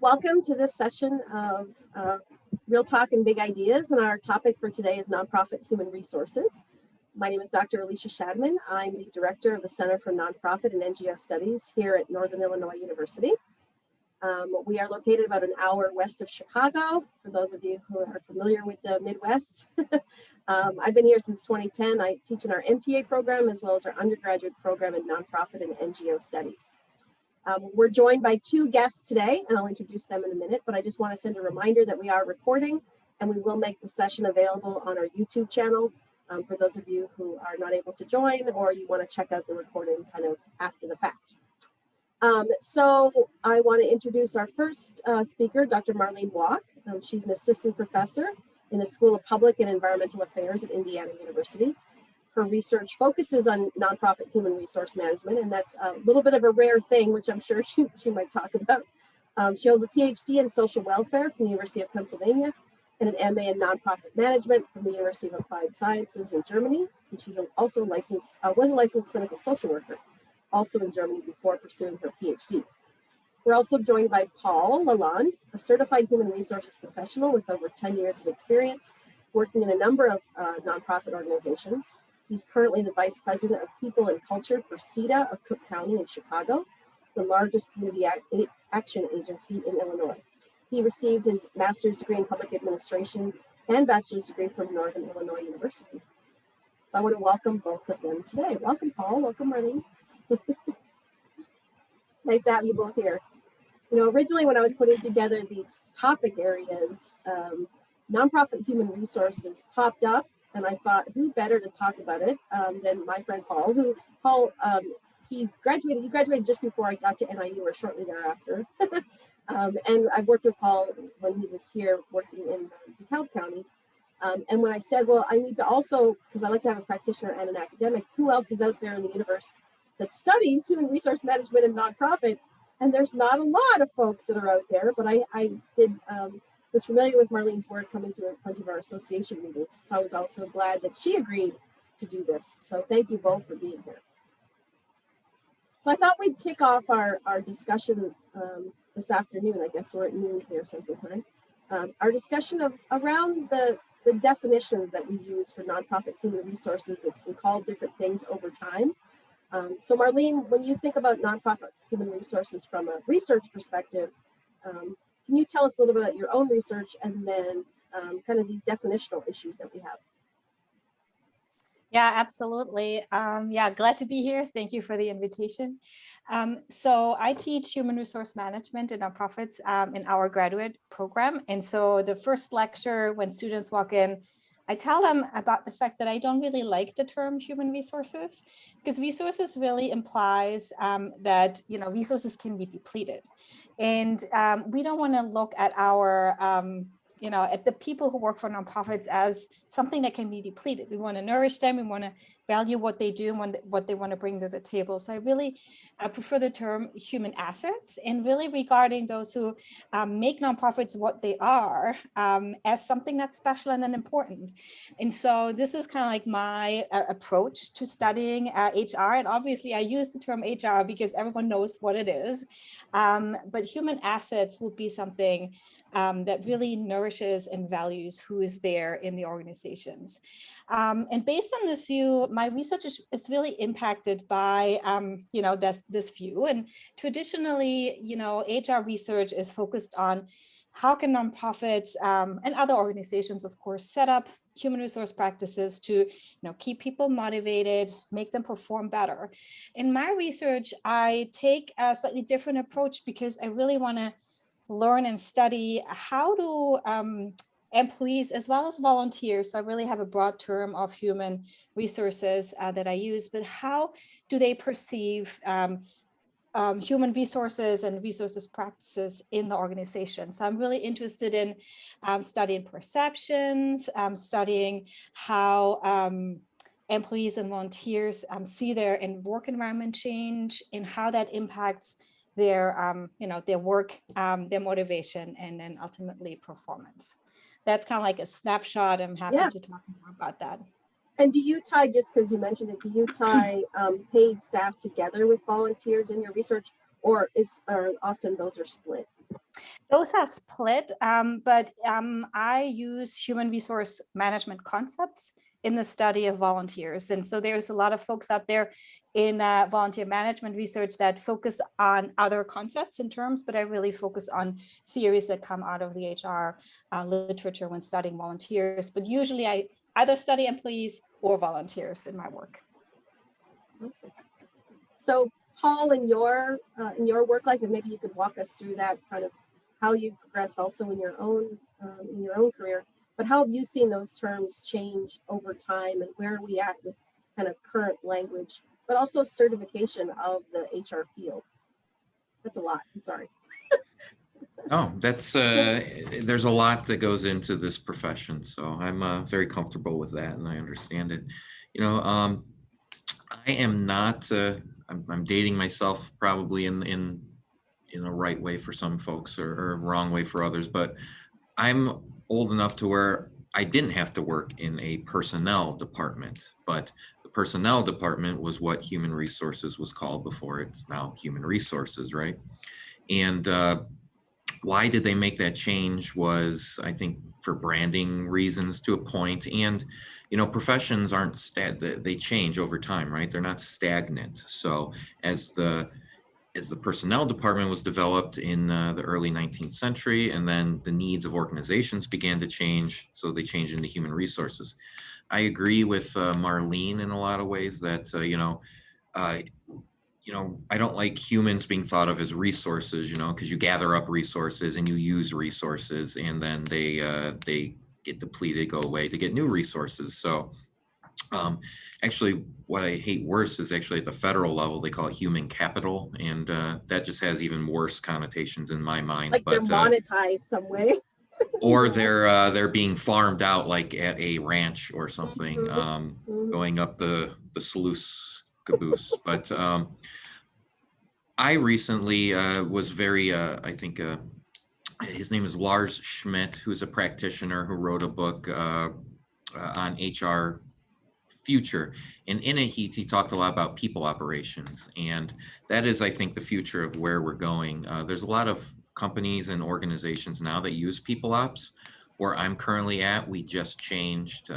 Welcome to this session of Real Talk and Big Ideas, and our topic for today is nonprofit human resources. My name is Dr. Alicia Shadman. I'm the director of the Center for Nonprofit and NGO Studies here at Northern Illinois University. We are located about an hour west of Chicago, for those of you who are familiar with the Midwest. I've been here since 2010. I teach in our MPA program as well as our undergraduate program in Nonprofit and NGO Studies. We're joined by two guests today, and I'll introduce them in a minute, but I just want to send a reminder that we are recording, and we will make the session available on our YouTube channel for those of you who are not able to join or you want to check out the recording kind of after the fact. So I want to introduce our first speaker, Dr. Marlene Walk. She's an assistant professor in the School of Public and Environmental Affairs at Indiana University. Her research focuses on nonprofit human resource management, and that's a little bit of a rare thing, which I'm sure she might talk about. She holds a Ph.D. in social welfare from the University of Pennsylvania and an MA in nonprofit management from the University of Applied Sciences in Germany. And she's also was a licensed clinical social worker, also in Germany before pursuing her Ph.D. We're also joined by Paul LaLonde, a certified human resources professional with over 10 years of experience working in a number of nonprofit organizations. He's currently the Vice President of People and Culture for CEDA of Cook County in Chicago, the largest community action agency in Illinois. He received his master's degree in public administration and bachelor's degree from Northern Illinois University. So I want to welcome both of them today. Welcome, Paul. Welcome, Marlene. Nice to have you both here. You know, originally when I was putting together these topic areas, nonprofit human resources popped up. And I thought, who better to talk about it than my friend Paul, he graduated just before I got to NIU or shortly thereafter. And I've worked with Paul when he was here working in DeKalb County. And when I said, well, I need to also, because I like to have a practitioner and an academic, who else is out there in the universe that studies human resource management and nonprofit? And there's not a lot of folks that are out there, but I was familiar with Marlene's work coming to a bunch of our association meetings. So I was also glad that she agreed to do this. So thank you both for being here. So I thought we'd kick off our discussion this afternoon. I guess we're at noon here Central Time. Our discussion around the definitions that we use for nonprofit human resources. It's been called different things over time. So Marlene, when you think about nonprofit human resources from a research perspective, can you tell us a little bit about your own research and then kind of these definitional issues that we have? Yeah, absolutely. Glad to be here. Thank you for the invitation. So I teach human resource management in nonprofits in our graduate program. And so the first lecture, when students walk in, I tell them about the fact that I don't really like the term human resources, because resources really implies that, you know, resources can be depleted. And we don't want to look at our, at the people who work for nonprofits as something that can be depleted. We want to nourish them. We want to value what they do and what they want to bring to the table. So I really prefer the term human assets, and really regarding those who make nonprofits what they are as something that's special and then important. And so this is kind of like my approach to studying HR. And obviously I use the term HR because everyone knows what it is. But human assets will be something that really nourishes and values who is there in the organizations. And based on this view, my research is really impacted by, this view. And traditionally, HR research is focused on how can nonprofits and other organizations, of course, set up human resource practices to keep people motivated, make them perform better. In my research, I take a slightly different approach because I really want to learn and study how do employees as well as volunteers, so I really have a broad term of human resources that I use, but how do they perceive human resources and resources practices in the organization? So I'm really interested in studying perceptions, studying how employees and volunteers see their work environment change and how that impacts their their work, their motivation, and then ultimately performance. That's kind of like a snapshot. I'm happy to talk more about that. And do you tie, just because you mentioned it, do you tie paid staff together with volunteers in your research, or often those are split? Those are split, but I use human resource management concepts in the study of volunteers. And so there's a lot of folks out there in volunteer management research that focus on other concepts and terms, but I really focus on theories that come out of the HR literature when studying volunteers. But usually I either study employees or volunteers in my work. So Paul, in your work life, and maybe you could walk us through that kind of how you progressed also in your own career, but how have you seen those terms change over time, and where are we at with kind of current language, but also certification of the HR field? That's a lot. I'm sorry. Oh, that's there's a lot that goes into this profession, so I'm very comfortable with that, and I understand it. You know, I am not. I'm dating myself probably in a right way for some folks, or wrong way for others, but I'm old enough to where I didn't have to work in a personnel department, but the personnel department was what human resources was called before. It's now human resources, right? And why did they make that change was, I think, for branding reasons to a point. And, you know, professions aren't they change over time, right? They're not stagnant. So as the personnel department was developed in the early 19th century, and then the needs of organizations began to change, so they changed into human resources. I agree with Marlene in a lot of ways that, I don't like humans being thought of as resources, because you gather up resources and you use resources, and then they get depleted, go away to get new resources. So actually, what I hate worse is actually at the federal level, they call it human capital, and that just has even worse connotations in my mind. Like they're monetized some way. Or they're being farmed out, like at a ranch or something, going up the sluice caboose. But I recently was very, I think, his name is Lars Schmidt, who's a practitioner who wrote a book on HR future, and in it he talked a lot about people operations, and that is, I think, the future of where we're going. There's a lot of companies and organizations now that use people ops. Where I'm currently at, we just changed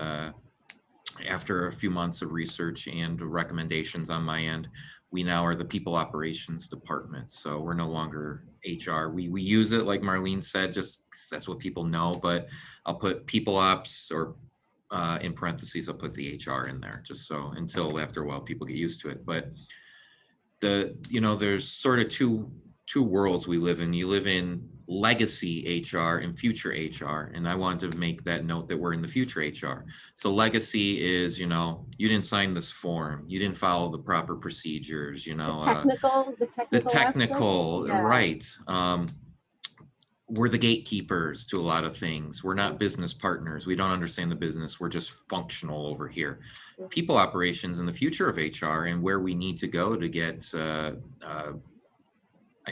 after a few months of research and recommendations on my end. We now are the people operations department, so we're no longer HR. We use it, like Marlene said, just that's what people know, but I'll put people ops, or in parentheses, I'll put the HR in there, just so until after a while people get used to it. But there's sort of two worlds we live in. You live in legacy HR and future HR, and I wanted to make that note that we're in the future HR. So legacy is, you didn't sign this form, you didn't follow the proper procedures, the technical, yeah. Right. We're the gatekeepers to a lot of things. We're not business partners. We don't understand the business. We're just functional over here. People operations in the future of HR, and where we need to go to get, I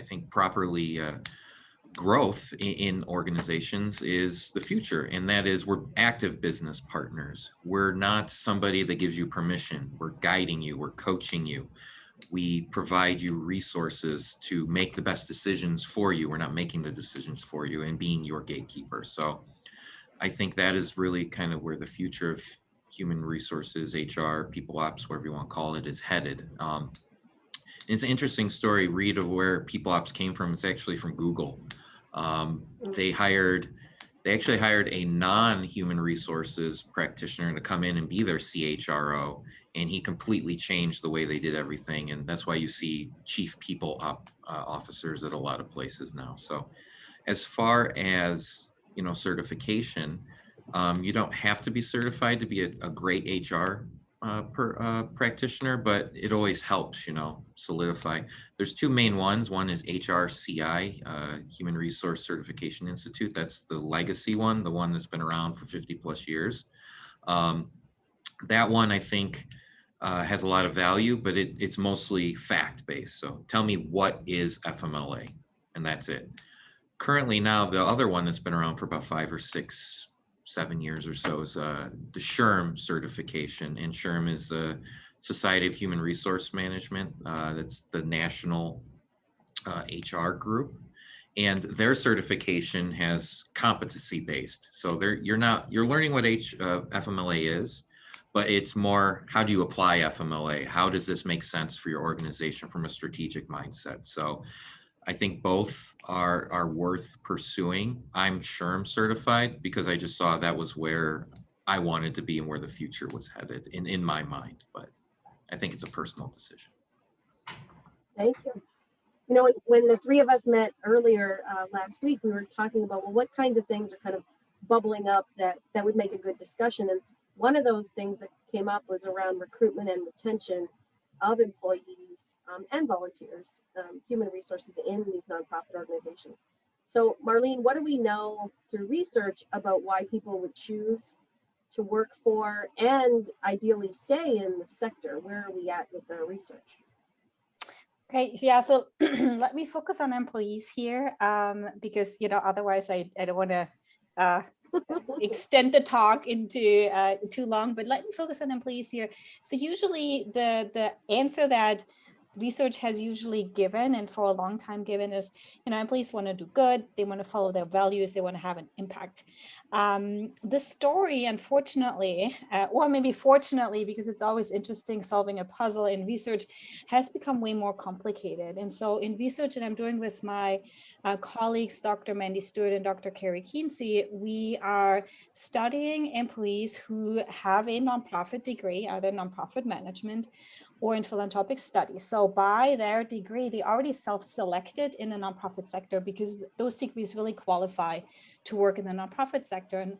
think, properly growth in organizations is the future. And that is, we're active business partners. We're not somebody that gives you permission. We're guiding you. We're coaching you. We provide you resources to make the best decisions for you. We're not making the decisions for you and being your gatekeeper. So I think that is really kind of where the future of human resources, HR, people ops, whatever you want to call it, is headed. It's an interesting story, read, of where people ops came from. It's actually from Google. They actually hired a non-human resources practitioner to come in and be their CHRO, and he completely changed the way they did everything. And that's why you see chief people officers at a lot of places now. So as far as, certification, you don't have to be certified to be a great HR practitioner, but it always helps, solidify. There's two main ones. One is HRCI, Human Resource Certification Institute. That's the legacy one, the one that's been around for 50 plus years. That one, I think, has a lot of value, but it's mostly fact-based. So tell me, what is FMLA? And that's it. Currently now, the other one that's been around for about 5 or 6, 7 years or so is the SHRM certification. And SHRM is the Society of Human Resource Management. That's the national HR group. and their certification has competency based. So you're learning what FMLA is, but it's more, how do you apply FMLA? How does this make sense for your organization from a strategic mindset? So I think both are worth pursuing. I'm SHRM certified because I just saw that was where I wanted to be and where the future was headed in my mind, but I think it's a personal decision. Thank you. You know, when the three of us met earlier last week, we were talking about, well, what kinds of things are kind of bubbling up that would make a good discussion. And one of those things that came up was around recruitment and retention of employees and volunteers, human resources in these nonprofit organizations. So Marlene, what do we know through research about why people would choose to work for and ideally stay in the sector? Where are we at with our research? Okay, yeah, so let me focus on employees here, because, you know, otherwise I don't want to extend the talk into too long, but let me focus on employees here. So usually the answer that research has usually given, and for a long time given, is, you know, employees want to do good, they want to follow their values, they want to have an impact. The story, unfortunately, or maybe fortunately, because it's always interesting solving a puzzle in research, has become way more complicated. And so in research that I'm doing with my colleagues, Dr. Mandy Stewart and Dr. Carrie Keensey, we are studying employees who have a nonprofit degree, either nonprofit management or in philanthropic studies. So by their degree, they already self-selected in the nonprofit sector because those degrees really qualify to work in the nonprofit sector. And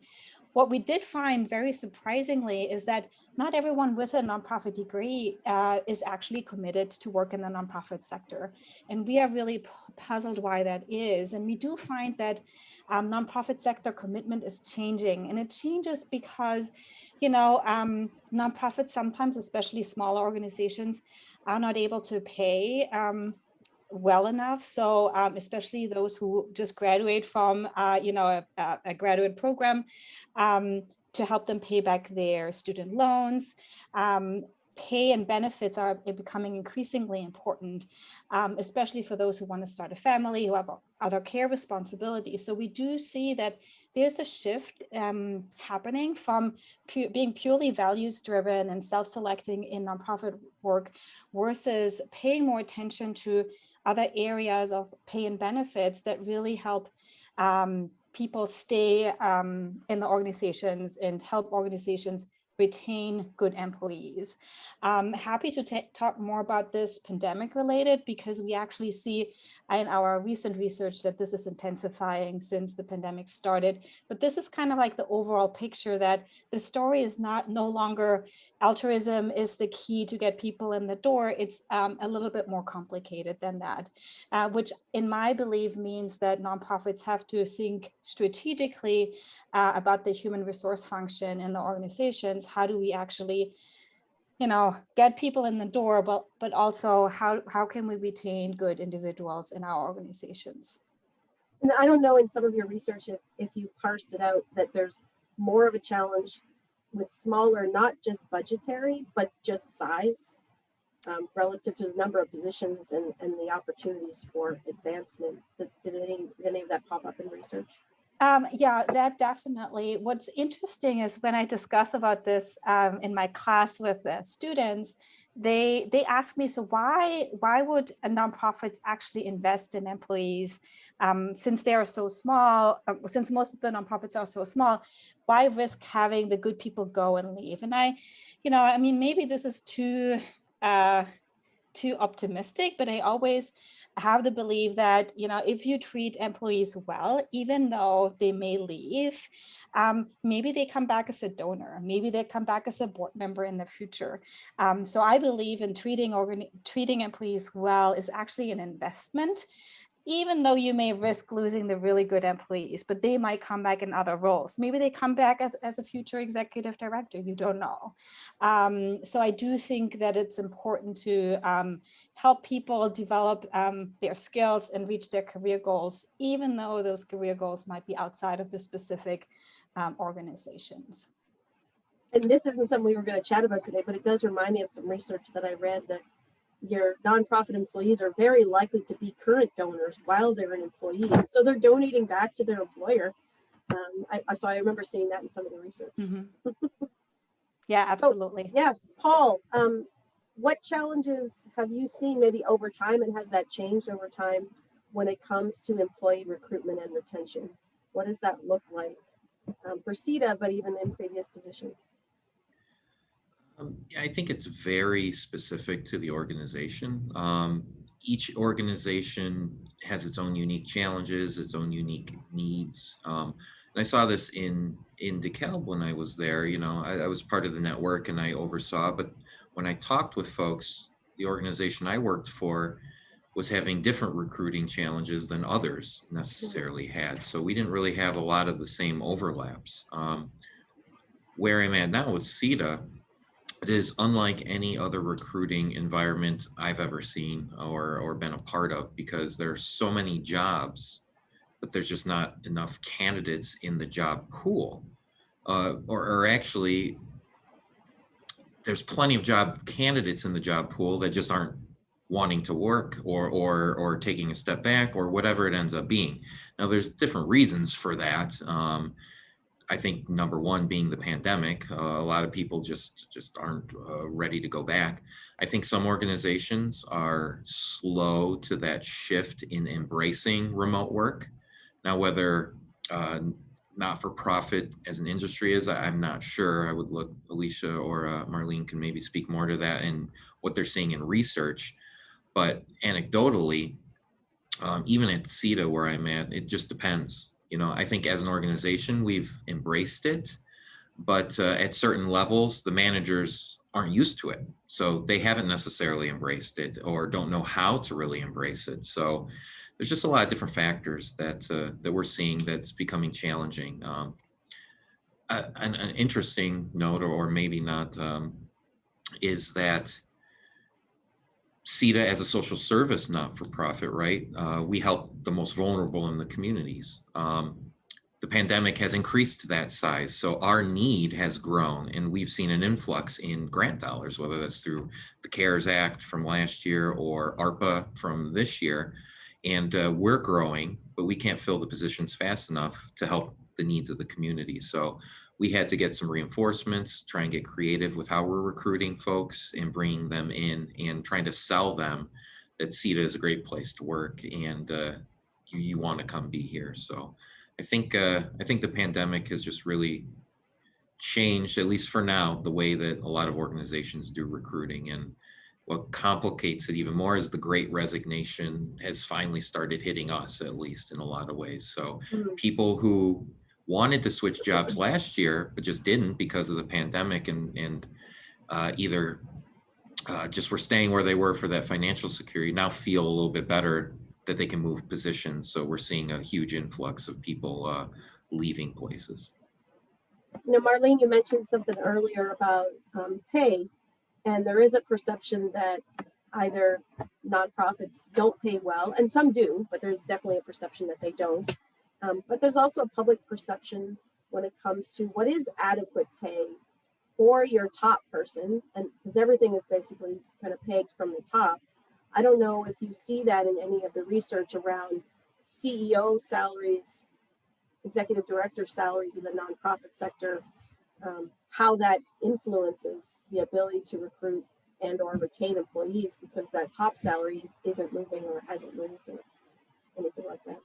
what we did find, very surprisingly, is that not everyone with a nonprofit degree is actually committed to work in the nonprofit sector. And we are really puzzled why that is. And we do find that nonprofit sector commitment is changing. And it changes because, you know, nonprofits sometimes, especially smaller organizations, are not able to pay well enough. So especially those who just graduate from, you know, a graduate program, to help them pay back their student loans. Pay and benefits are becoming increasingly important, especially for those who want to start a family, who have other care responsibilities. So we do see that there's a shift happening from being purely values driven and self-selecting in nonprofit work versus paying more attention to other areas of pay and benefits that really help people stay in the organizations and help organizations retain good employees. Happy to talk more about this pandemic related, because we actually see in our recent research that this is intensifying since the pandemic started. But this is kind of like the overall picture, that the story is no longer altruism is the key to get people in the door. It's a little bit more complicated than that, which in my belief means that nonprofits have to think strategically about the human resource function in the organizations. How do we actually, you know, get people in the door, but also how can we retain good individuals in our organizations? And I don't know in some of your research if you parsed it out that there's more of a challenge with smaller, not just budgetary, but just size relative to the number of positions and the opportunities for advancement. Did any of that pop up in research? Yeah, that definitely. What's interesting is when I discuss about this in my class with the students, they ask me, so why would nonprofits actually invest in employees since they are so small, since most of the nonprofits are so small, why risk having the good people go and leave? And I mean, maybe this is too optimistic, but I always have the belief that, you know, if you treat employees well, even though they may leave, maybe they come back as a donor, maybe they come back as a board member in the future. So I believe in treating employees well is actually an investment, even though you may risk losing the really good employees, but they might come back in other roles. Maybe they come back as a future executive director, you don't know. So I do think that it's important to help people develop their skills and reach their career goals, even though those career goals might be outside of the specific organizations. And this isn't something we were going to chat about today, but it does remind me of some research that I read that your nonprofit employees are very likely to be current donors while they're an employee. So they're donating back to their employer. I remember seeing that in some of the research. Mm-hmm. Yeah, absolutely. So, yeah, Paul, what challenges have you seen maybe over time, and has that changed over time when it comes to employee recruitment and retention? What does that look like for CEDA, but even in previous positions? I think it's very specific to the organization. Each organization has its own unique challenges, its own unique needs. And I saw this in DeKalb when I was there. You know, I was part of the network and I oversaw, but when I talked with folks, the organization I worked for was having different recruiting challenges than others necessarily had. So we didn't really have a lot of the same overlaps. Where I'm at now with CEDA, it is unlike any other recruiting environment I've ever seen or been a part of, because there are so many jobs, but there's just not enough candidates in the job pool. Or actually, there's plenty of job candidates in the job pool that just aren't wanting to work or taking a step back or whatever it ends up being. Now, there's different reasons for that. I think number one being the pandemic. A lot of people just aren't ready to go back. I think some organizations are slow to that shift in embracing remote work. Now, whether not-for-profit as an industry is, I'm not sure. I would look, Alicia or Marlene can maybe speak more to that and what they're seeing in research. But anecdotally, even at CEDA where I'm at, it just depends. You know, I think as an organization, we've embraced it, but at certain levels, the managers aren't used to it. So they haven't necessarily embraced it or don't know how to really embrace it. So there's just a lot of different factors that we're seeing that's becoming challenging. An interesting note, or maybe not, is that CEDA as a social service not-for-profit, right? We help the most vulnerable in the communities. The pandemic has increased that size, so our need has grown, and we've seen an influx in grant dollars, whether that's through the CARES Act from last year or ARPA from this year. And we're growing, but we can't fill the positions fast enough to help the needs of the community. So we had to get some reinforcements, try and get creative with how we're recruiting folks and bringing them in and trying to sell them that CEDA is a great place to work and you want to come be here. So I think the pandemic has just really changed, at least for now, the way that a lot of organizations do recruiting. And what complicates it even more is the Great Resignation has finally started hitting us, at least in a lot of ways. So people who wanted to switch jobs last year, but just didn't because of the pandemic and either just were staying where they were for that financial security, now feel a little bit better that they can move positions. So we're seeing a huge influx of people leaving places. Now, Marlene, you mentioned something earlier about pay, and there is a perception that either nonprofits don't pay well, and some do, but there's definitely a perception that they don't. But there's also a public perception when it comes to what is adequate pay for your top person, and because everything is basically kind of pegged from the top. I don't know if you see that in any of the research around CEO salaries, executive director salaries in the nonprofit sector, how that influences the ability to recruit and or retain employees because that top salary isn't moving or hasn't moved or anything like that.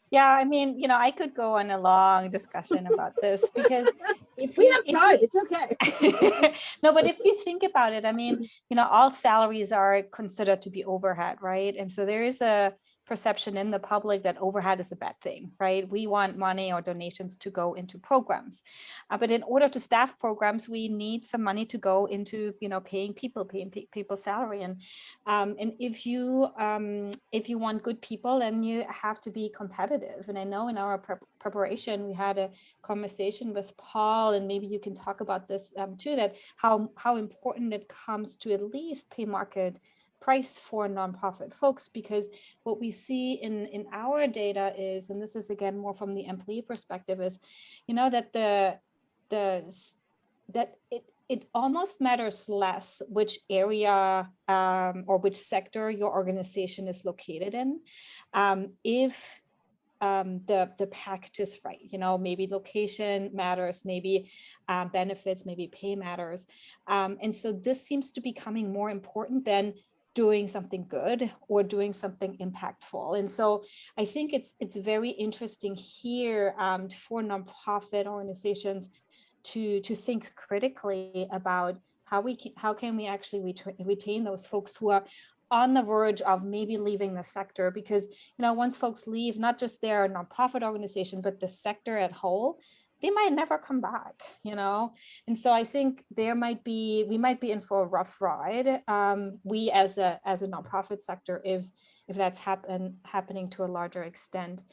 Yeah, I mean, you know, I could go on a long discussion about this because if we have time, it's okay. No, but if you think about it, I mean, you know, all salaries are considered to be overhead, right? And so there is a perception in the public that overhead is a bad thing, right? We want money or donations to go into programs, but in order to staff programs, we need some money to go into, you know, paying people's salary, and if you want good people, then you have to be competitive. And I know in our preparation we had a conversation with Paul, and maybe you can talk about this too, that how important it comes to at least pay market price for nonprofit folks, because what we see in our data is, and this is again more from the employee perspective, is, you know, that it almost matters less which area or which sector your organization is located in. If the package is right, maybe location matters, maybe benefits, maybe pay matters. And so this seems to be becoming more important than doing something good or doing something impactful. And so I think it's very interesting here for nonprofit organizations to think critically about how can we actually retain those folks who are on the verge of maybe leaving the sector, because once folks leave, not just their nonprofit organization, but the sector at whole, they might never come back, And so I think we might be in for a rough ride. We as a nonprofit sector, if that's happening to a larger extent.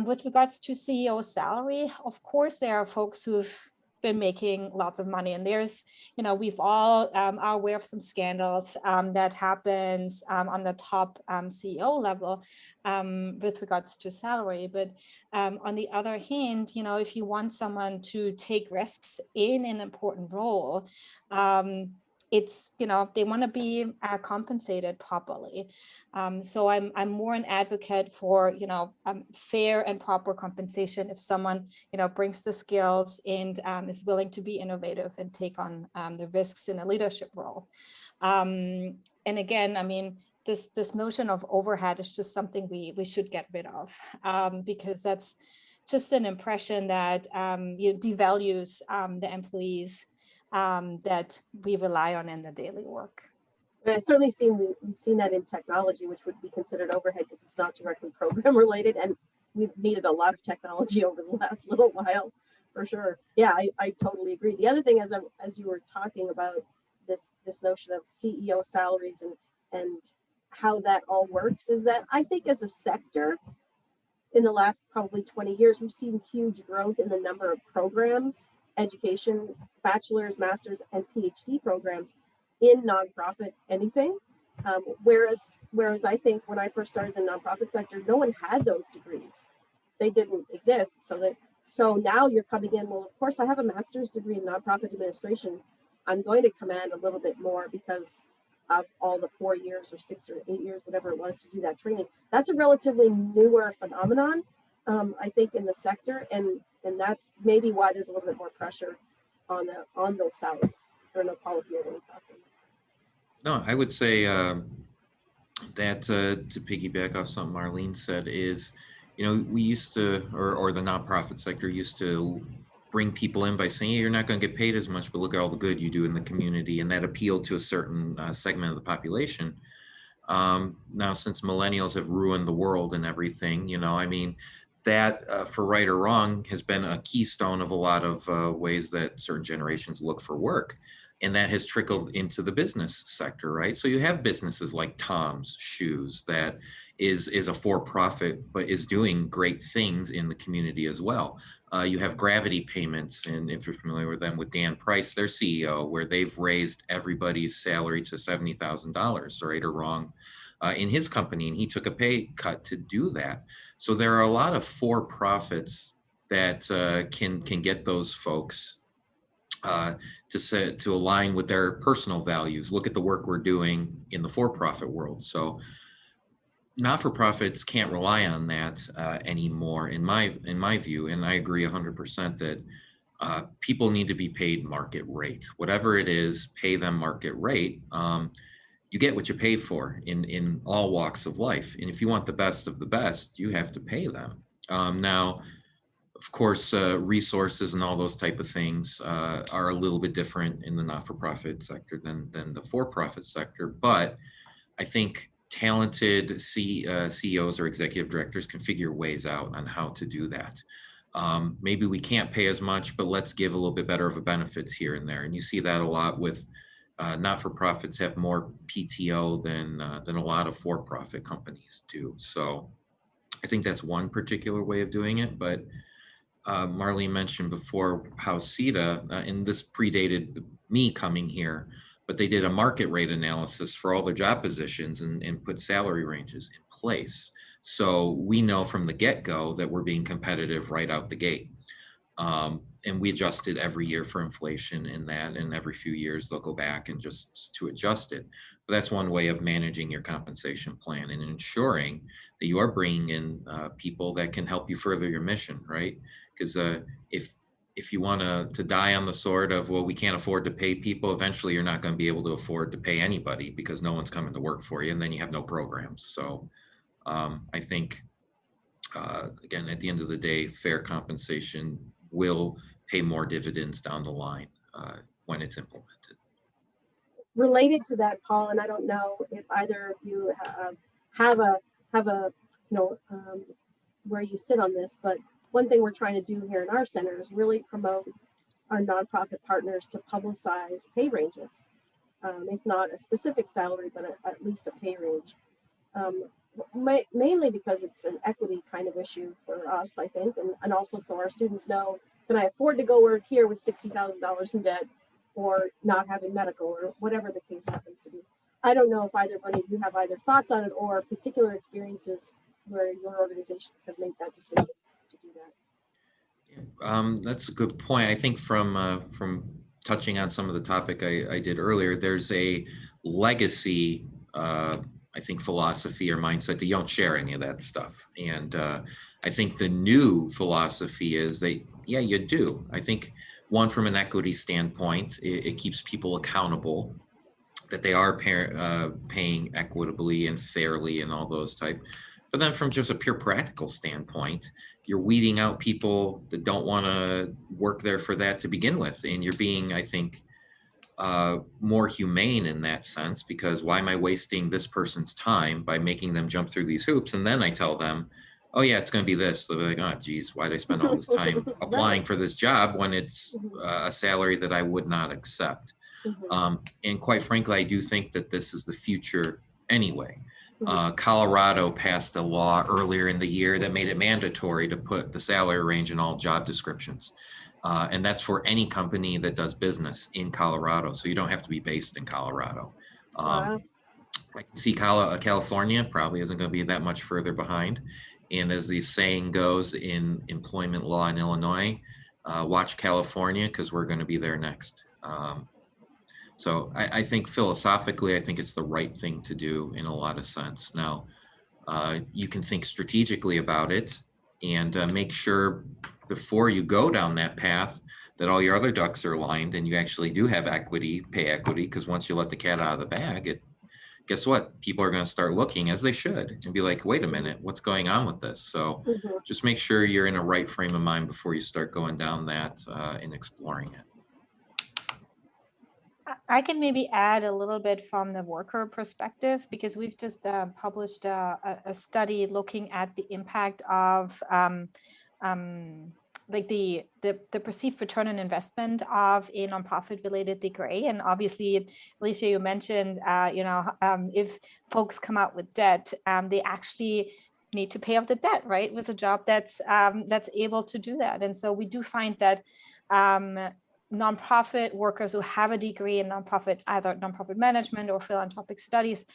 With regards to CEO salary, of course, there are folks who've been making lots of money, and there's, we've all are aware of some scandals that happens on the top CEO level with regards to salary. But on the other hand, if you want someone to take risks in an important role, it's, they want to be compensated properly. So I'm more an advocate for, fair and proper compensation if someone, brings the skills and is willing to be innovative and take on the risks in a leadership role. And again, I mean, this notion of overhead is just something we should get rid of, because that's just an impression that devalues the employees that we rely on in the daily work. I've certainly seen that in technology, which would be considered overhead because it's not directly program related, and we've needed a lot of technology over the last little while, for sure. Yeah, I totally agree. The other thing, as you were talking about this notion of CEO salaries and how that all works, is that I think as a sector, in the last probably 20 years, we've seen huge growth in the number of programs, education, bachelor's, master's, and Ph.D. programs in nonprofit anything. Whereas I think when I first started in the nonprofit sector, no one had those degrees. They didn't exist. So now you're coming in, well, of course I have a master's degree in nonprofit administration. I'm going to command a little bit more because of all the 4 years or 6 or 8 years, whatever it was, to do that training. That's a relatively newer phenomenon, I think, in the sector, and that's maybe why there's a little bit more pressure on those salaries. I don't know, Paul, if you have any thoughts on that. No, I would say that to piggyback off something Marlene said is, we used to, or the nonprofit sector used to bring people in by saying, hey, you're not going to get paid as much, but look at all the good you do in the community, and that appealed to a certain segment of the population. Now, since millennials have ruined the world and everything, I mean, that for right or wrong has been a keystone of a lot of ways that certain generations look for work. And that has trickled into the business sector, right? So you have businesses like Tom's Shoes that is a for-profit, but is doing great things in the community as well. You have Gravity Payments, and if you're familiar with them, with Dan Price, their CEO, where they've raised everybody's salary to $70,000, right or wrong, in his company, and he took a pay cut to do that. So there are a lot of for-profits that can get those folks to align with their personal values. Look at the work we're doing in the for-profit world. So not-for-profits can't rely on that anymore, in my view. And I agree 100% that people need to be paid market rate. Whatever it is, pay them market rate. You get what you pay for in all walks of life. And if you want the best of the best, you have to pay them. Now, of course, resources and all those type of things are a little bit different in the not-for-profit sector than the for-profit sector. But I think talented CEOs or executive directors can figure ways out on how to do that. Maybe we can't pay as much, but let's give a little bit better of a benefits here and there. And you see that a lot with not-for-profits have more PTO than a lot of for-profit companies do. So I think that's one particular way of doing it. But Marlene mentioned before how CEDA, and this predated me coming here, but they did a market rate analysis for all their job positions and put salary ranges in place. So we know from the get-go that we're being competitive right out the gate. And we adjust it every year for inflation in that, and every few years they'll go back and just to adjust it. But that's one way of managing your compensation plan and ensuring that you are bringing in people that can help you further your mission, right? Because if you want to die on the sword of, well, we can't afford to pay people, eventually you're not going to be able to afford to pay anybody because no one's coming to work for you, and then you have no programs. So I think, again, at the end of the day, fair compensation will pay more dividends down the line when it's implemented. Related to that, Paul, and I don't know if either of you have a where you sit on this, but one thing we're trying to do here in our center is really promote our nonprofit partners to publicize pay ranges, if not a specific salary, but at least a pay range. Mainly because it's an equity kind of issue for us, I think, and also so our students know, can I afford to go work here with $60,000 in debt, or not having medical, or whatever the case happens to be. I don't know if either one of you have either thoughts on it or particular experiences where your organizations have made that decision to do that. That's a good point. I think from touching on some of the topic I did earlier, there's a legacy, I think, philosophy or mindset that you don't share any of that stuff. And I think the new philosophy is that, yeah, you do. I think one, from an equity standpoint, it keeps people accountable, that they are paying equitably and fairly and all those type. But then from just a pure practical standpoint, you're weeding out people that don't want to work there for that to begin with. And you're being, I think, more humane in that sense, because why am I wasting this person's time by making them jump through these hoops? And then I tell them, oh yeah, it's going to be this. They'll be like, oh geez, why did I spend all this time applying for this job when it's a salary that I would not accept? And quite frankly, I do think that this is the future anyway. Colorado passed a law earlier in the year that made it mandatory to put the salary range in all job descriptions. And that's for any company that does business in Colorado. So you don't have to be based in Colorado. I can see California probably isn't going to be that much further behind. And as the saying goes in employment law in Illinois, watch California, because we're going to be there next. So I think philosophically, I think it's the right thing to do in a lot of sense. Now, you can think strategically about it and make sure before you go down that path that all your other ducks are aligned and you actually do have equity, pay equity, because once you let the cat out of the bag, guess what? People are going to start looking, as they should, and be like, wait a minute, what's going on with this? So just make sure you're in a right frame of mind before you start going down that and exploring it. I can maybe add a little bit from the worker perspective, because we've just published a study looking at the impact of like the perceived return on investment of a nonprofit related degree. And obviously, Alicia, you mentioned, if folks come out with debt, they actually need to pay off the debt, right, with a job that's able to do that. And so we do find that nonprofit workers who have a degree in either nonprofit management or philanthropic studies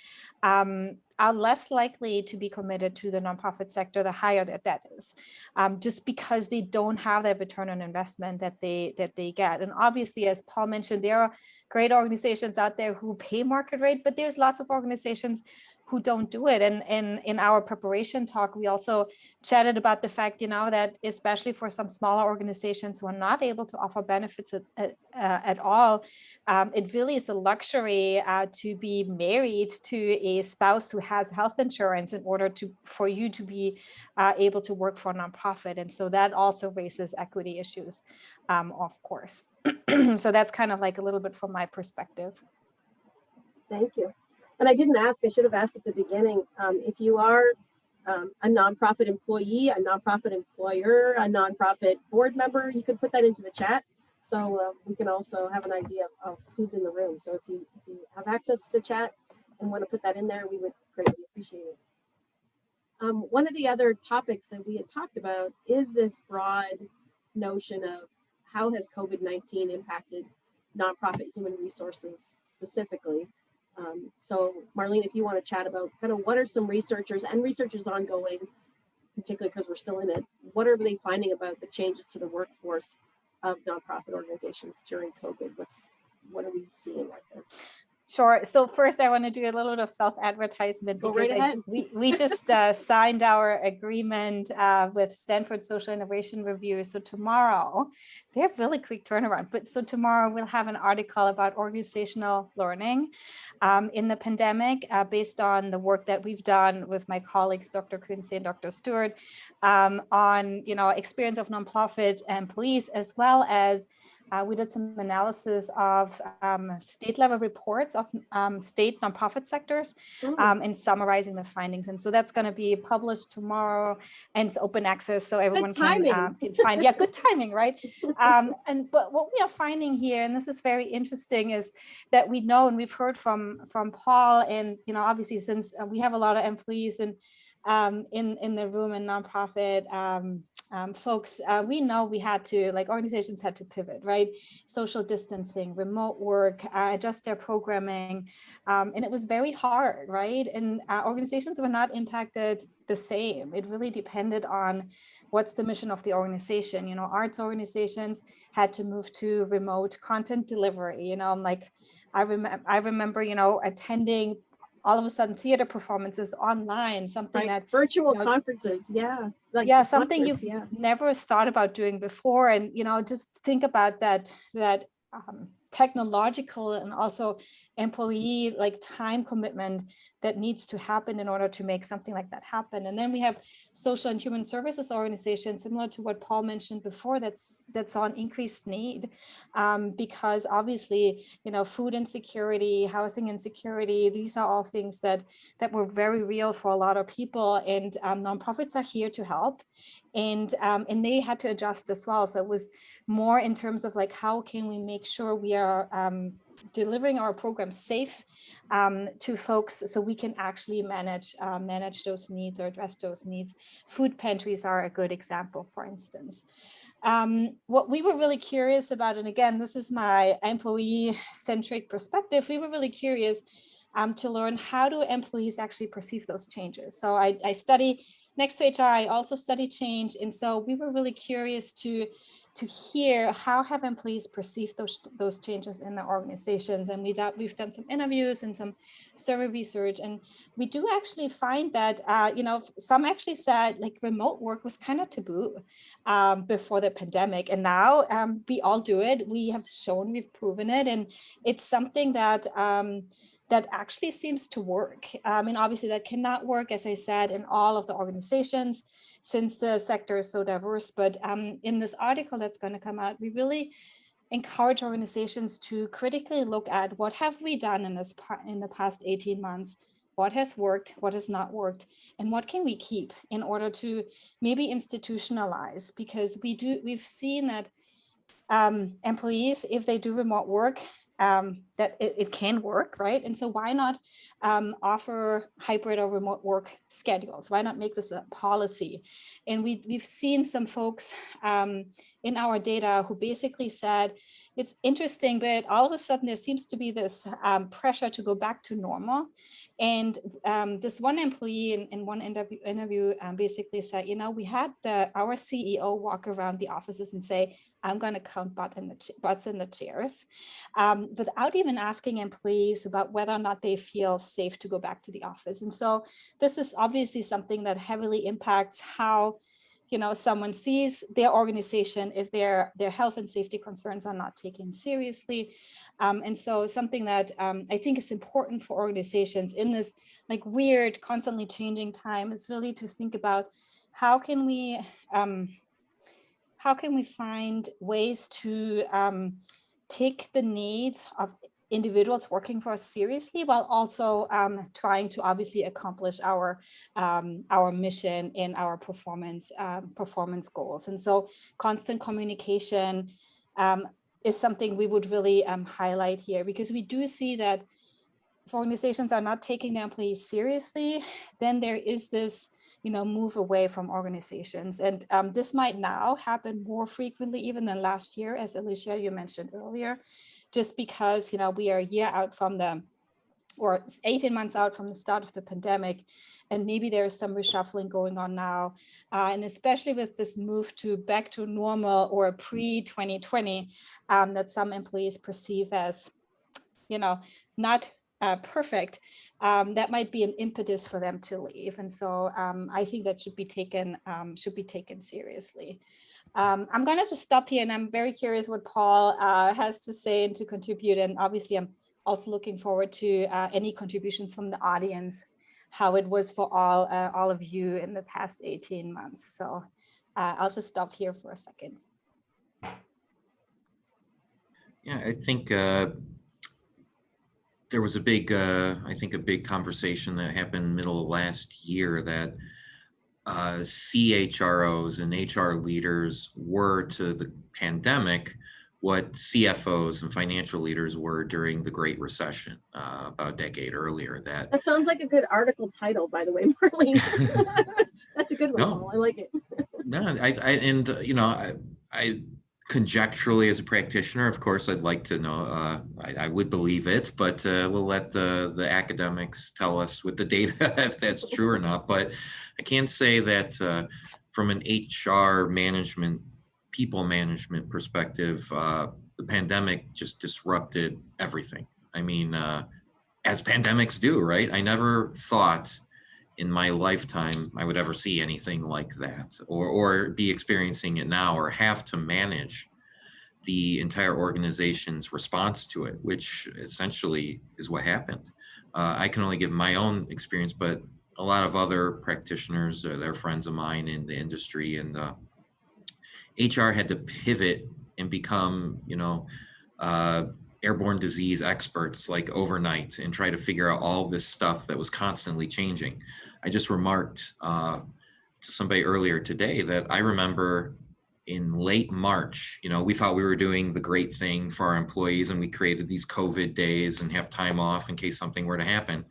are less likely to be committed to the nonprofit sector the higher their debt is, just because they don't have that return on investment that they get. And obviously, as Paul mentioned, there are great organizations out there who pay market rate, but there's lots of organizations who don't do it. And in our preparation talk, we also chatted about the fact, that especially for some smaller organizations who are not able to offer benefits at all, it really is a luxury to be married to a spouse who has health insurance in order for you to be able to work for a nonprofit. And so that also raises equity issues, of course. So that's kind of like a little bit from my perspective. Thank you. And I didn't ask, I should have asked at the beginning, if you are a nonprofit employee, a nonprofit employer, a nonprofit board member, you could put that into the chat. So we can also have an idea of who's in the room. So if you have access to the chat and want to put that in there, we would greatly appreciate it. One of the other topics that we had talked about is this broad notion of how has COVID-19 impacted nonprofit human resources specifically. So Marlene, if you want to chat about kind of what are some researchers ongoing particularly because we're still in it, what are they finding about the changes to the workforce of nonprofit organizations during COVID? What are we seeing right there? Sure. So first, I want to do a little bit of self-advertisement Go because right ahead. we just signed our agreement with Stanford Social Innovation Review. So tomorrow, they have really quick turnaround. But so tomorrow we'll have an article about organizational learning in the pandemic, based on the work that we've done with my colleagues, Dr. Quincy and Dr. Stewart, on experience of nonprofit employees, as well as we did some analysis of state level reports of state nonprofit sectors and summarizing the findings. And so that's going to be published tomorrow, and it's open access, so everyone can find. Yeah, good timing, right? But what we are finding here, and this is very interesting, is that we know, and we've heard from Paul, and obviously since we have a lot of employees in the room and nonprofit folks, we know we had to, organizations had to pivot, right? Social distancing, remote work, adjust their programming. And it was very hard, right? And organizations were not impacted the same. It really depended on what's the mission of the organization. Arts organizations had to move to remote content delivery. I remember, attending all of a sudden theater performances online, something that virtual conferences, something you've never thought about doing before. And just think about that technological and also employee time commitment that needs to happen in order to make something like that happen. And then we have social and human services organizations, similar to what Paul mentioned before, that's on increased need, because obviously food insecurity, housing insecurity, these are all things that were very real for a lot of people, and nonprofits are here to help, and they had to adjust as well. So it was more in terms of how can we make sure we are delivering our program safe to folks, so we can actually manage those needs or address those needs. Food pantries are a good example, for instance. What we were really curious about, and again, this is my employee-centric perspective, we were really curious to learn, how do employees actually perceive those changes? So I study next to HR, I also study change. And so we were really curious to hear, how have employees perceived those changes in their organizations? And we've done some interviews and some survey research. And we do actually find that, some actually said remote work was kind of taboo before the pandemic. And now we all do it. We've proven it. And it's something that that actually seems to work. And obviously that cannot work, as I said, in all of the organizations, since the sector is so diverse. But in this article that's going to come out, we really encourage organizations to critically look at, what have we done in the past 18 months? What has worked, what has not worked, and what can we keep in order to maybe institutionalize? Because we've seen that employees, if they do remote work, that it can work, right? And so why not offer hybrid or remote work schedules? Why not make this a policy? And we've seen some folks in our data who basically said, it's interesting, but all of a sudden there seems to be this pressure to go back to normal. And this one employee in one interview basically said, we had our CEO walk around the offices and say, I'm going to count butts in the chairs, without even asking employees about whether or not they feel safe to go back to the office. And so this is obviously something that heavily impacts how someone sees their organization if their health and safety concerns are not taken seriously. And so something that I think is important for organizations in this weird, constantly changing time is really to think about, how can we find ways to take the needs of individuals working for us seriously, while also trying to obviously accomplish our mission and our performance goals. And so constant communication is something we would really highlight here, because we do see that if organizations are not taking their employees seriously, then there is this move away from organizations. And this might now happen more frequently even than last year, as Alicia, you mentioned earlier, just because, we are a year out from the or 18 months out from the start of the pandemic, and maybe there's some reshuffling going on now. And especially with this move to back to normal or pre-2020 that some employees perceive as, not perfect, that might be an impetus for them to leave. And so I think that should be taken seriously. I'm going to just stop here, and I'm very curious what Paul has to say and to contribute. And obviously, I'm also looking forward to any contributions from the audience, how it was for all of you in the past 18 months. So I'll just stop here for a second. Yeah, I think there was a big conversation that happened middle of last year that CHROs and HR leaders were to the pandemic what CFOs and financial leaders were during the Great Recession about a decade earlier. That sounds like a good article title, by the way, Marlene. That's a good one, Paul. I like it. No, I conjecturally, as a practitioner, of course, I'd like to know. I would believe it, but we'll let the academics tell us with the data if that's true or not. But I can say that from an HR management, people management perspective, the pandemic just disrupted everything. I mean, as pandemics do, right? I never thought in my lifetime I would ever see anything like that, or be experiencing it now, or have to manage the entire organization's response to it, which essentially is what happened. I can only give my own experience, but a lot of other practitioners, they're friends of mine in the industry, and HR had to pivot and become, airborne disease experts like overnight and try to figure out all this stuff that was constantly changing. I just remarked to somebody earlier today that I remember in late March, we thought we were doing the great thing for our employees, and we created these COVID days and have time off in case something were to happen.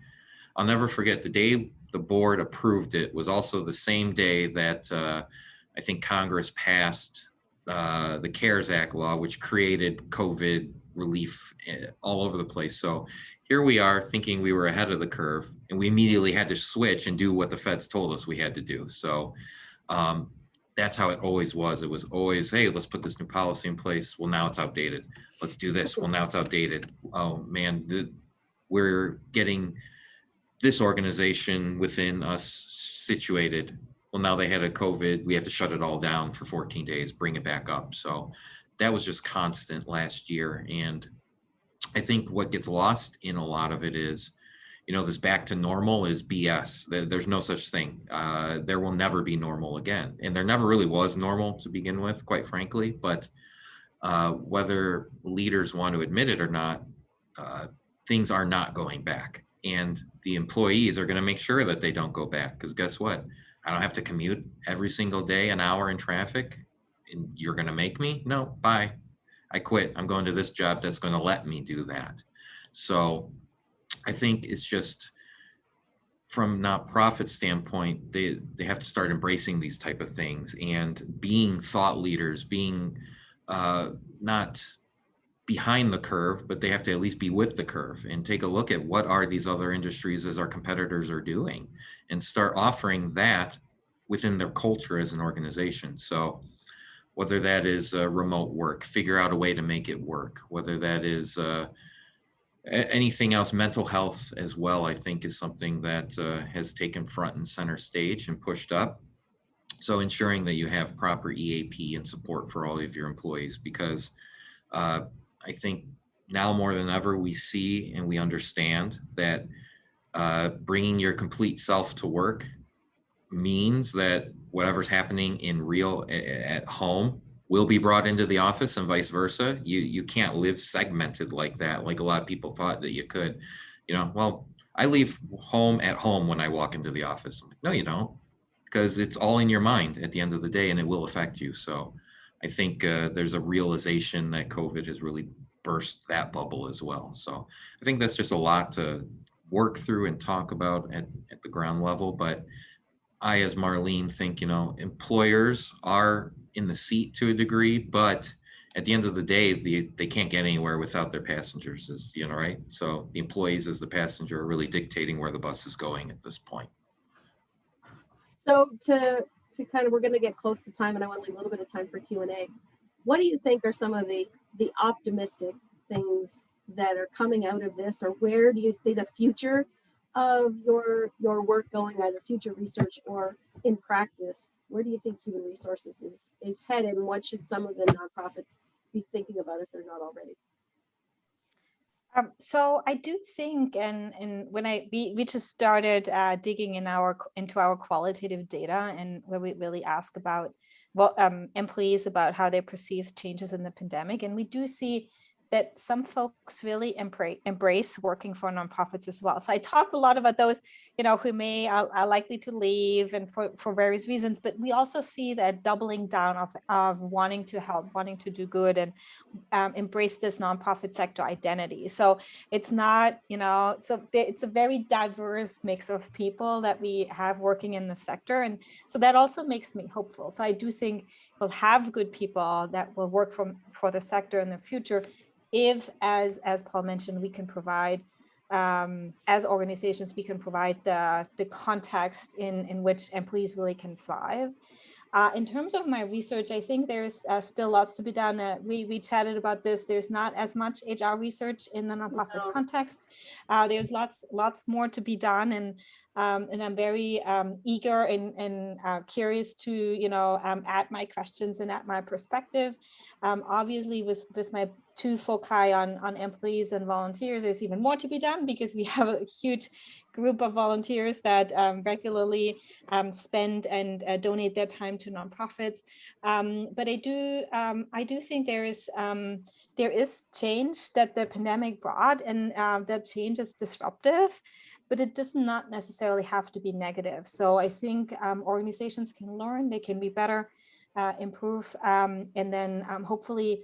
I'll never forget the day the board approved it was also the same day that I think Congress passed the CARES Act law, which created COVID relief all over the place. So here we are thinking we were ahead of the curve, and we immediately had to switch and do what the feds told us we had to do. So that's how it always was. It was always, hey, let's put this new policy in place. Well, now it's outdated. Let's do this. Well, now it's outdated. Oh man, we're getting this organization within us situated. Well, now they had a COVID, we have to shut it all down for 14 days, bring it back up. So that was just constant last year. And I think what gets lost in a lot of it is, this back to normal is BS. There's no such thing. There will never be normal again. And there never really was normal to begin with, quite frankly. But whether leaders want to admit it or not, things are not going back. And the employees are going to make sure that they don't go back. Because guess what? I don't have to commute every single day, an hour in traffic, and you're going to make me? No, bye. I quit. I'm going to this job that's going to let me do that. So I think it's just from nonprofit standpoint, they have to start embracing these type of things and being thought leaders, being not behind the curve, but they have to at least be with the curve and take a look at what are these other industries as our competitors are doing and start offering that within their culture as an organization. So whether that is remote work, figure out a way to make it work, whether that is anything else, mental health as well, I think is something that has taken front and center stage and pushed up. So ensuring that you have proper EAP and support for all of your employees, because I think now more than ever, we see and we understand that bringing your complete self to work means that whatever's happening in real at home will be brought into the office and vice versa. You can't live segmented like that, like a lot of people thought that you could. Well, I leave home at home when I walk into the office. I'm like, no, you don't, because it's all in your mind at the end of the day, and it will affect you. So I think there's a realization that COVID has really burst that bubble as well. So I think that's just a lot to work through and talk about at the ground level. But I, as Marlene, think, employers are in the seat to a degree, but at the end of the day, they can't get anywhere without their passengers, is, you know, right? So the employees as the passenger are really dictating where the bus is going at this point. So to kind of, we're going to get close to time, and I want to leave a little bit of time for Q&A. What do you think are some of the optimistic things that are coming out of this, or where do you see the future of your work going, either future research or in practice? Where do you think human resources is headed, and what should some of the nonprofits be thinking about if they're not already? So I do think, and when we just started digging into our qualitative data, and where we really ask about employees about how they perceive changes in the pandemic, and we do see that some folks really embrace working for nonprofits as well. So I talked a lot about those, you know, who are likely to leave and for various reasons, but we also see that doubling down of wanting to help, wanting to do good, and embrace this nonprofit sector identity. So it's not, you know, it's a very diverse mix of people that we have working in the sector. And so that also makes me hopeful. So I do think we'll have good people that will work for the sector in the future, if, as Paul mentioned, we can provide, as organizations, we can provide the context in which employees really can thrive. In terms of my research, I think there's still lots to be done. We chatted about this. There's not as much HR research in the nonprofit context. There's lots more to be done, and I'm very eager and curious to, you know, add my questions and add my perspective. Obviously, with my two foci on employees and volunteers, there's even more to be done, because we have a huge group of volunteers that regularly spend and donate their time to nonprofits. But I do think there is change that the pandemic brought, and that change is disruptive, but it does not necessarily have to be negative. So I think organizations can learn, they can be better, improve, and then hopefully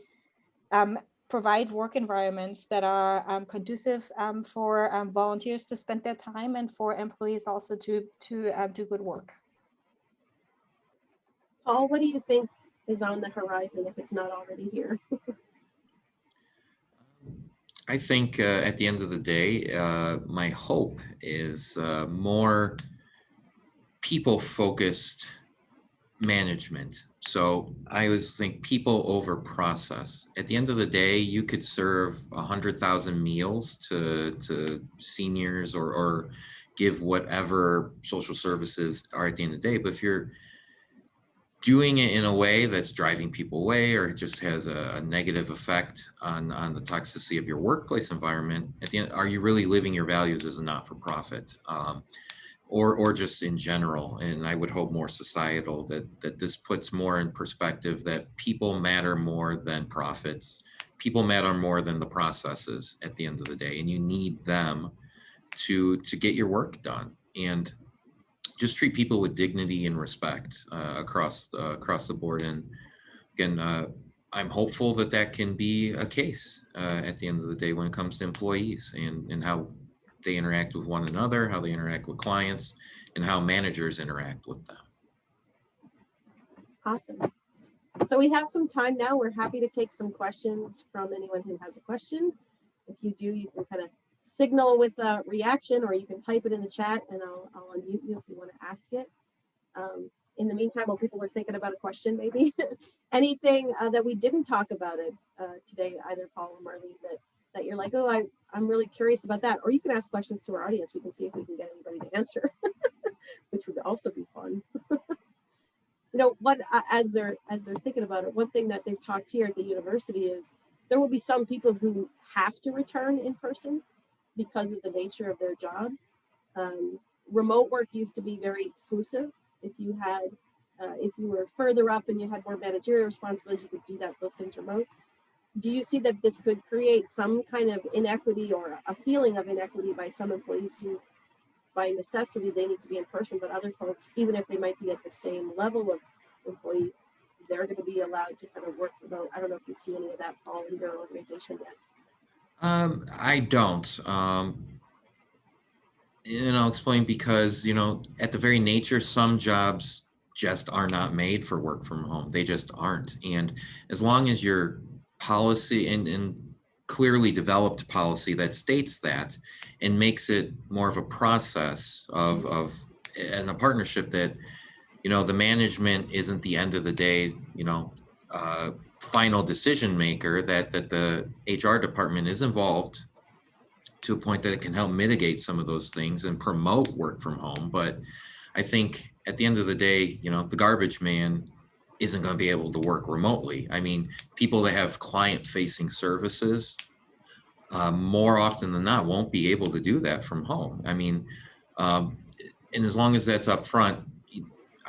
provide work environments that are conducive for volunteers to spend their time, and for employees also to do good work. Paul, what do you think is on the horizon, if it's not already here? I think at the end of the day, my hope is more people-focused management. So I always think people over process. At the end of the day, you could serve 100,000 meals to seniors or give whatever social services are at the end of the day. But if you're doing it in a way that's driving people away, or it just has a negative effect on the toxicity of your workplace environment, at the end, are you really living your values as a not-for-profit? Or just in general? And I would hope more societal, that this puts more in perspective that people matter more than profits. People matter more than the processes at the end of the day, and you need them to get your work done. And just treat people with dignity and respect across the board. And again, I'm hopeful that can be a case at the end of the day when it comes to employees and how they interact with one another, how they interact with clients, and how managers interact with them. Awesome. So we have some time now. We're happy to take some questions from anyone who has a question. If you do, you can kind of signal with a reaction, or you can type it in the chat, and I'll unmute you if you want to ask it. In the meantime, while people are thinking about a question, maybe anything that we didn't talk about today, either Paul or Marlene, that you're like, oh, I'm really curious about that. Or you can ask questions to our audience. We can see if we can get anybody to answer, which would also be fun. You know, what as they're thinking about it, one thing that they've talked here at the university is there will be some people who have to return in person because of the nature of their job. Remote work used to be very exclusive. If you were further up and you had more managerial responsibilities, you could do those things remote. Do you see that this could create some kind of inequity, or a feeling of inequity by some employees who, by necessity, they need to be in person, but other folks, even if they might be at the same level of employee, they're going to be allowed to kind of work remote? I don't know if you see any of that, Paul, in your organization yet. I don't. I'll explain, because, at the very nature, some jobs just are not made for work from home. They just aren't. And as long as you're policy and clearly developed policy that states that and makes it more of a process of and a partnership that, you know, the management isn't the end of the day, you know, final decision maker, that the HR department is involved to a point that it can help mitigate some of those things and promote work from home. But I think at the end of the day, you know, the garbage man isn't going to be able to work remotely. I mean, people that have client-facing services more often than not won't be able to do that from home. I mean, and as long as that's up front,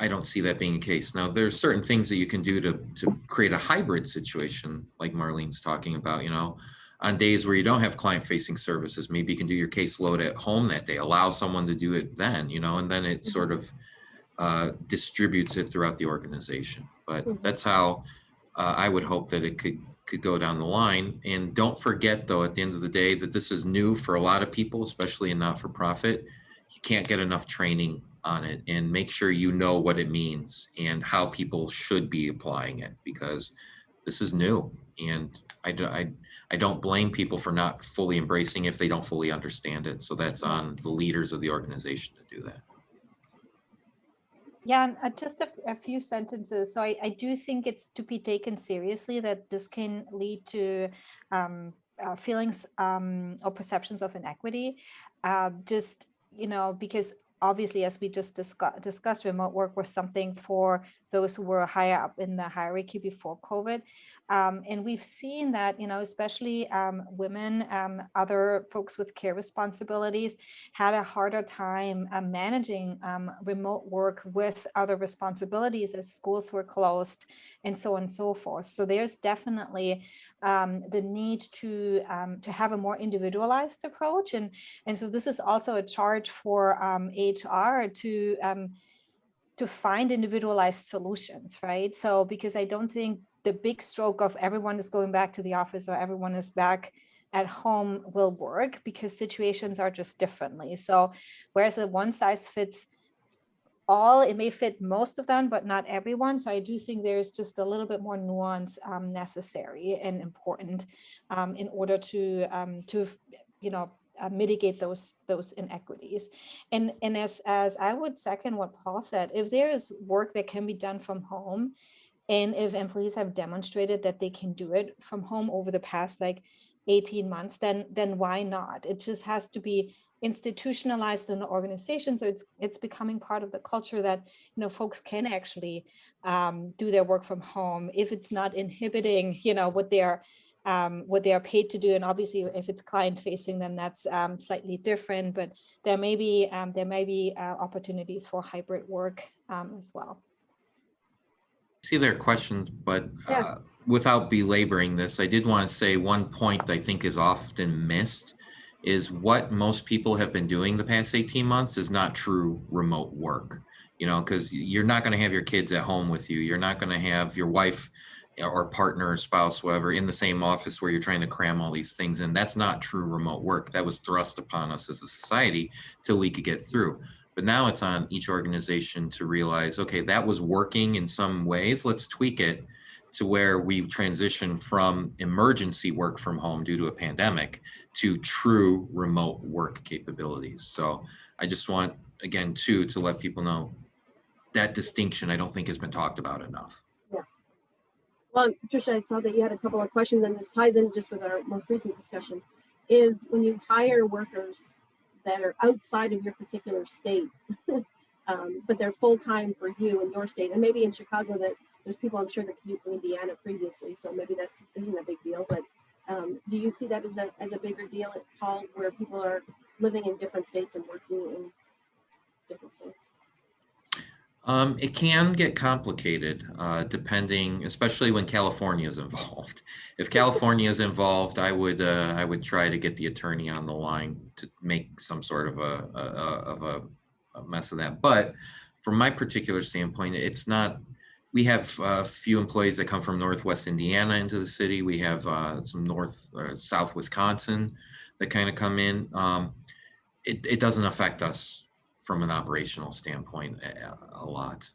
I don't see that being the case. Now, there's certain things that you can do to create a hybrid situation, like Marlene's talking about, you know, on days where you don't have client-facing services, maybe you can do your caseload at home that day, allow someone to do it then, you know, and then it sort of distributes it throughout the organization. But that's how I would hope that it could go down the line. And don't forget, though, at the end of the day, that this is new for a lot of people, especially in not-for-profit. You can't get enough training on it, and make sure you know what it means and how people should be applying it, because this is new. And I don't blame people for not fully embracing if they don't fully understand it. So that's on the leaders of the organization to do that. Yeah, and just a few sentences. So I do think it's to be taken seriously that this can lead to feelings or perceptions of inequity. Just, you know, because obviously, as we just discussed, remote work was something for those who were higher up in the hierarchy before COVID. And we've seen that, you know, especially women, other folks with care responsibilities had a harder time managing remote work with other responsibilities as schools were closed and so on and so forth. So there's definitely the need to have a more individualized approach. And so this is also a charge for HR to find individualized solutions, right? So because I don't think the big stroke of everyone is going back to the office or everyone is back at home will work, because situations are just differently. So whereas a one size fits all, it may fit most of them, but not everyone. So I do think there's just a little bit more nuance necessary and important in order to you know, mitigate those inequities. And as I would second what Paul said, if there is work that can be done from home, and if employees have demonstrated that they can do it from home over the past like 18 months, then why not? It just has to be institutionalized in the organization, so it's becoming part of the culture that, you know, folks can actually do their work from home if it's not inhibiting, you know, what they are paid to do. And obviously, if it's client facing, then that's slightly different. But there may be opportunities for hybrid work as well. See their questions, but without belaboring this, I did want to say one point that I think is often missed is what most people have been doing the past 18 months is not true remote work, you know, because you're not going to have your kids at home with you. You're not going to have your wife or partner or spouse, whoever, in the same office where you're trying to cram all these things in. That's not true remote work. That was thrust upon us as a society till we could get through. But now it's on each organization to realize, okay, that was working in some ways. Let's tweak it to where we transition from emergency work from home due to a pandemic to true remote work capabilities. So I just want, again, to let people know that distinction I don't think has been talked about enough. Yeah. Well, Tricia, I saw that you had a couple of questions, and this ties in just with our most recent discussion, is when you hire workers that are outside of your particular state, but they're full-time for you in your state, and maybe in Chicago that there's people I'm sure that commute from Indiana previously, so maybe that isn't a big deal, but do you see that as a bigger deal at Paul, where people are living in different states and working in different states? It can get complicated depending, especially when California is involved. If California is involved, I would try to get the attorney on the line to make some sort of a mess of that. But from my particular standpoint, it's not. We have a few employees that come from Northwest Indiana into the city. We have some South Wisconsin that kind of come in. It doesn't affect us from an operational standpoint a lot.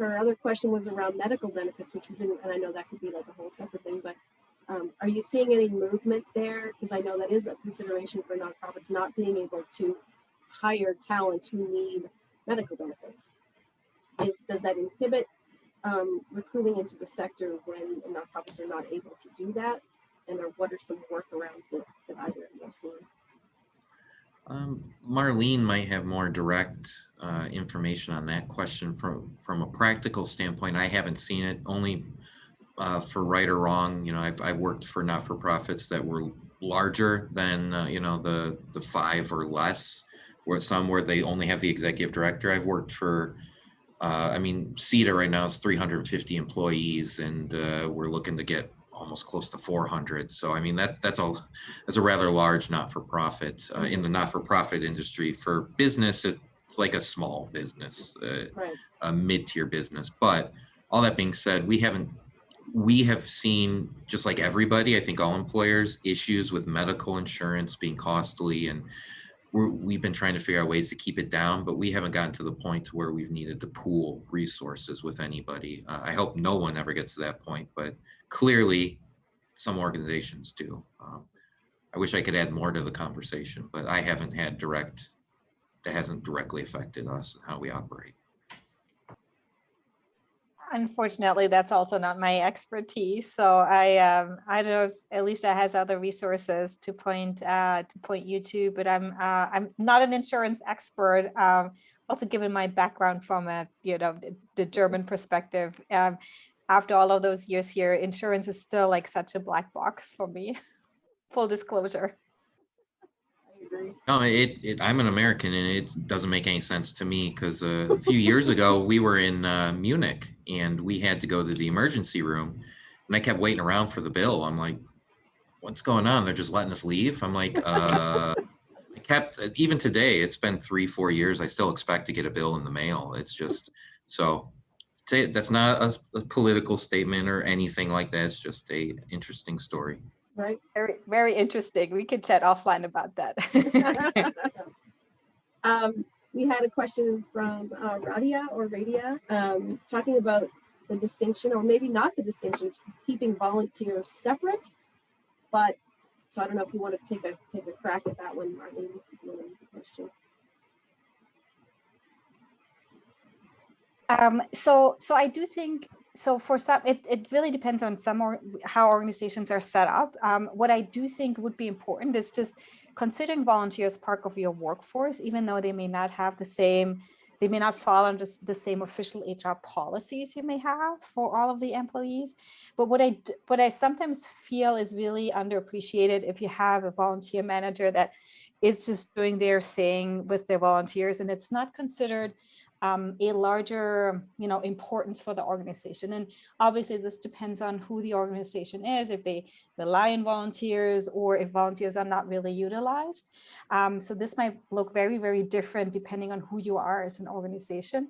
her other question was around medical benefits, which we didn't, and I know that could be like a whole separate thing, but are you seeing any movement there? Because I know that is a consideration for nonprofits not being able to hire talent who need medical benefits. Does that inhibit recruiting into the sector when nonprofits are not able to do that? And what are some workarounds that either of you are seeing? Marlene might have more direct information on that question. From a practical standpoint, I haven't seen it, only for right or wrong. You know, I've worked for not-for-profits that were larger than, you know, the 5 or less, where they only have the executive director. I've worked for, I mean, CEDA right now is 350 employees, and we're looking to get almost close to 400. So I mean, that's a rather large not-for-profit. In the not-for-profit industry, for business, it's like a small business, Right. a mid-tier business. But all that being said, we have seen, just like everybody, I think all employers, issues with medical insurance being costly, and we've been trying to figure out ways to keep it down, but we haven't gotten to the point where we've needed to pool resources with anybody. I hope no one ever gets to that point, but clearly some organizations do. I wish I could add more to the conversation, but I haven't had that hasn't directly affected us and how we operate. Unfortunately, that's also not my expertise. So I don't know if Alicia has other resources to point you to, but I'm not an insurance expert. Also, given my background from the German perspective, after all of those years here, insurance is still like such a black box for me. Full disclosure. No, I'm an American, and it doesn't make any sense to me, because a few years ago we were in Munich, and we had to go to the emergency room, and I kept waiting around for the bill. I'm like, what's going on? They're just letting us leave? I'm like, even today, it's been 3-4 years, I still expect to get a bill in the mail. It's just, so that's not a political statement or anything like that. It's just a interesting story. Right. Very, very interesting. We could chat offline about that. We had a question from Radia talking about the distinction, or maybe not the distinction, keeping volunteers separate. But so I don't know if you want to take a crack at that one, Marlene, if you want to read the question. So I do think, so for some, it really depends on how organizations are set up. What I do think would be important is just considering volunteers part of your workforce, even though they may not have they may not fall under the same official HR policies you may have for all of the employees. But what I sometimes feel is really underappreciated, if you have a volunteer manager that is just doing their thing with their volunteers, and it's not considered a larger, importance for the organization. And obviously this depends on who the organization is, if they rely on volunteers or if volunteers are not really utilized. So this might look very, very different depending on who you are as an organization.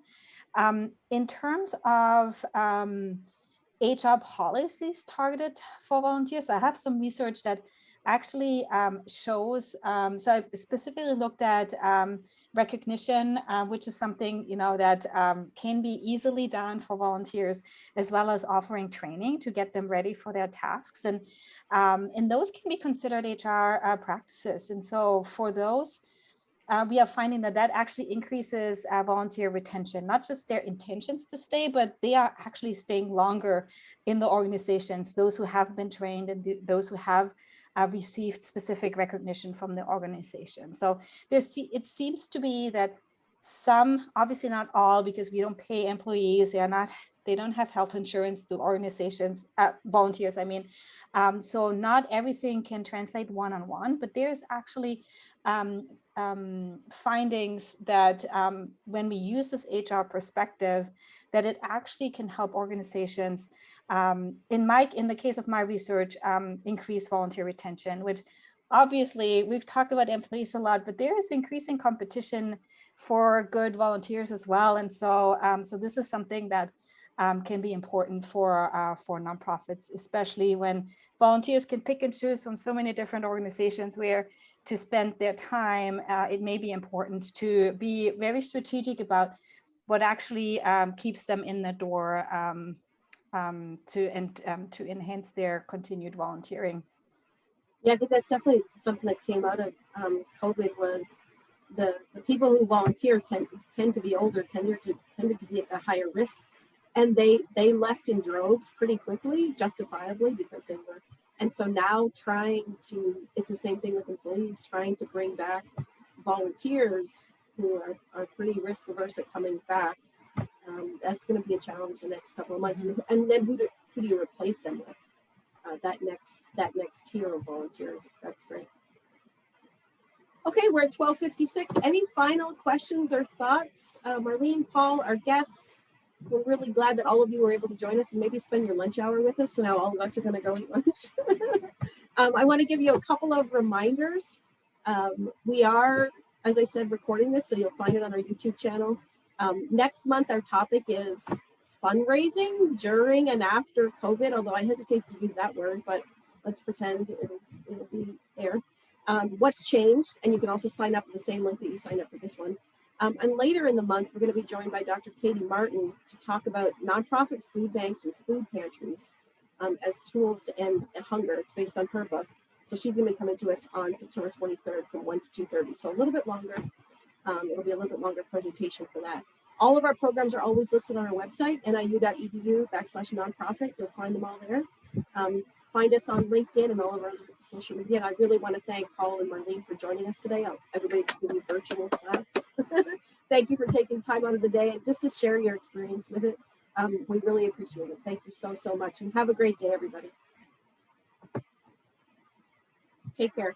In terms of HR policies targeted for volunteers, I have some research that actually shows, so I specifically looked at recognition, which is something that can be easily done for volunteers, as well as offering training to get them ready for their tasks. And those can be considered HR practices. And so for those, we are finding that actually increases volunteer retention, not just their intentions to stay, but they are actually staying longer in the organizations, those who have been trained and those who have received specific recognition from the organization. So it seems to be that some, obviously not all, because we don't pay employees, they don't have health insurance through organizations, volunteers, I mean. So not everything can translate one-on-one, but there's actually findings that when we use this HR perspective, that it actually can help organizations, in the case of my research, increase volunteer retention, which obviously we've talked about employees a lot, but there is increasing competition for good volunteers as well. And so, so this is something that can be important for nonprofits, especially when volunteers can pick and choose from so many different organizations where to spend their time. It may be important to be very strategic about what actually keeps them in the door to enhance their continued volunteering. Yeah, I think that's definitely something that came out of COVID was the people who volunteer tend to be older, tended to be at a higher risk. And they left in droves pretty quickly, justifiably, because they were. And so now it's the same thing with employees, trying to bring back volunteers who are pretty risk averse at coming back. That's going to be a challenge the next couple of months. Mm-hmm. And then who do you replace them with? That next tier of volunteers. That's great. Okay, we're at 12:56. Any final questions or thoughts? Marlene, Paul, our guests, we're really glad that all of you were able to join us and maybe spend your lunch hour with us. So now all of us are going to go eat lunch. I want to give you a couple of reminders. We are, as I said, recording this, so you'll find it on our YouTube channel. Next month, our topic is fundraising during and after COVID, although I hesitate to use that word, but let's pretend it'll be there. What's changed, and you can also sign up with the same link that you signed up for this one. And later in the month, we're going to be joined by Dr. Katie Martin to talk about nonprofit food banks and food pantries as tools to end hunger. It's based on her book. So she's going to be coming to us on September 23rd from 1 to 2:30. So a little bit longer. It'll be a little bit longer presentation for that. All of our programs are always listed on our website, niu.edu/nonprofit. You'll find them all there. Find us on LinkedIn and all of our social media. And I really want to thank Paul and Marlene for joining us today. Everybody can do virtual class. Thank you for taking time out of the day and just to share your experience with it. We really appreciate it. Thank you so much, and have a great day, everybody. Take care.